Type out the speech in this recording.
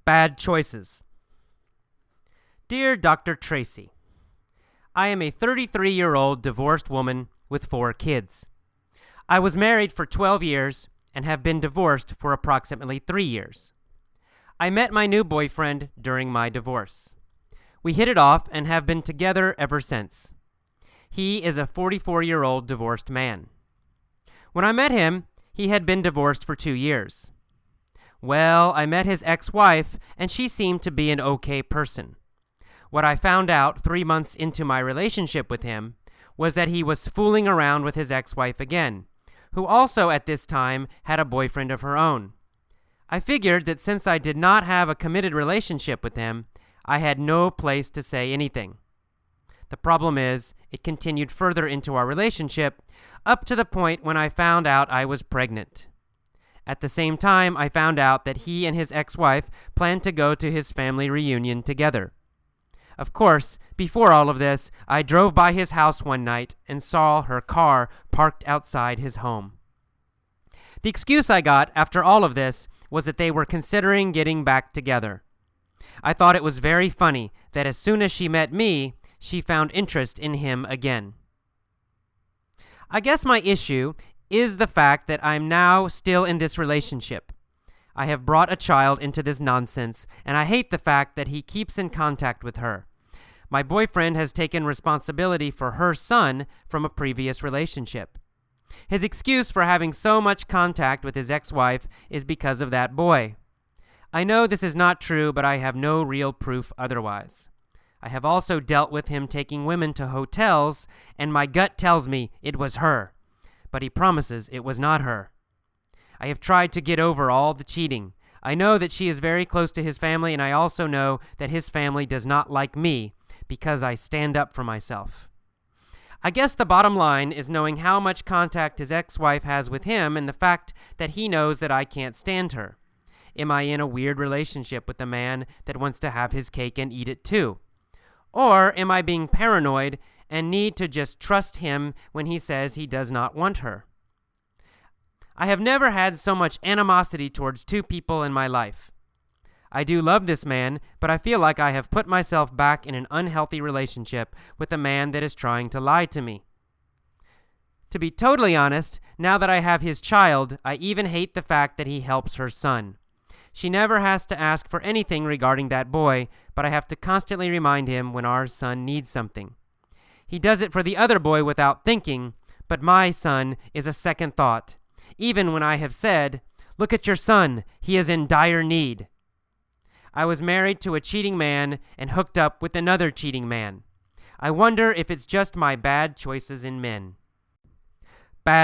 Bad choices. Dear Dr. Tracy, I am a 33-year-old divorced woman with 4 kids. I was married for 12 years and have been divorced for approximately 3 years. I met my new boyfriend during my divorce. We hit it off and have been together ever since. He is a 44-year-old divorced man. When I met him, he had been divorced for 2 years. Well, I met his ex-wife, and she seemed to be an okay person. What I found out 3 months into my relationship with him was that he was fooling around with his ex-wife again, who also at this time had a boyfriend of her own. I figured that since I did not have a committed relationship with him, I had no place to say anything. The problem is, it continued further into our relationship, up to the point when I found out I was pregnant. At the same time, I found out that he and his ex-wife planned to go to his family reunion together. Of course, before all of this, I drove by his house one night and saw her car parked outside his home. The excuse I got after all of this was that they were considering getting back together. I thought it was very funny that as soon as she met me, she found interest in him again. I guess my issue is the fact that I'm now still in this relationship. I have brought a child into this nonsense, and I hate the fact that he keeps in contact with her. My boyfriend has taken responsibility for her son from a previous relationship. His excuse for having so much contact with his ex-wife is because of that boy. I know this is not true, but I have no real proof otherwise. I have also dealt with him taking women to hotels, and my gut tells me it was her. But he promises it was not her. I have tried to get over all the cheating. I know that she is very close to his family, and I also know that his family does not like me because I stand up for myself. I guess the bottom line is knowing how much contact his ex-wife has with him and the fact that he knows that I can't stand her. Am I in a weird relationship with a man that wants to have his cake and eat it too? Or am I being paranoid and need to just trust him when he says he does not want her? I have never had so much animosity towards 2 people in my life. I do love this man, but I feel like I have put myself back in an unhealthy relationship with a man that is trying to lie to me. To be totally honest, now that I have his child, I even hate the fact that he helps her son. She never has to ask for anything regarding that boy, but I have to constantly remind him when our son needs something. He does it for the other boy without thinking, but my son is a second thought. Even when I have said, "Look at your son, he is in dire need." I was married to a cheating man and hooked up with another cheating man. I wonder if it's just my bad choices in men.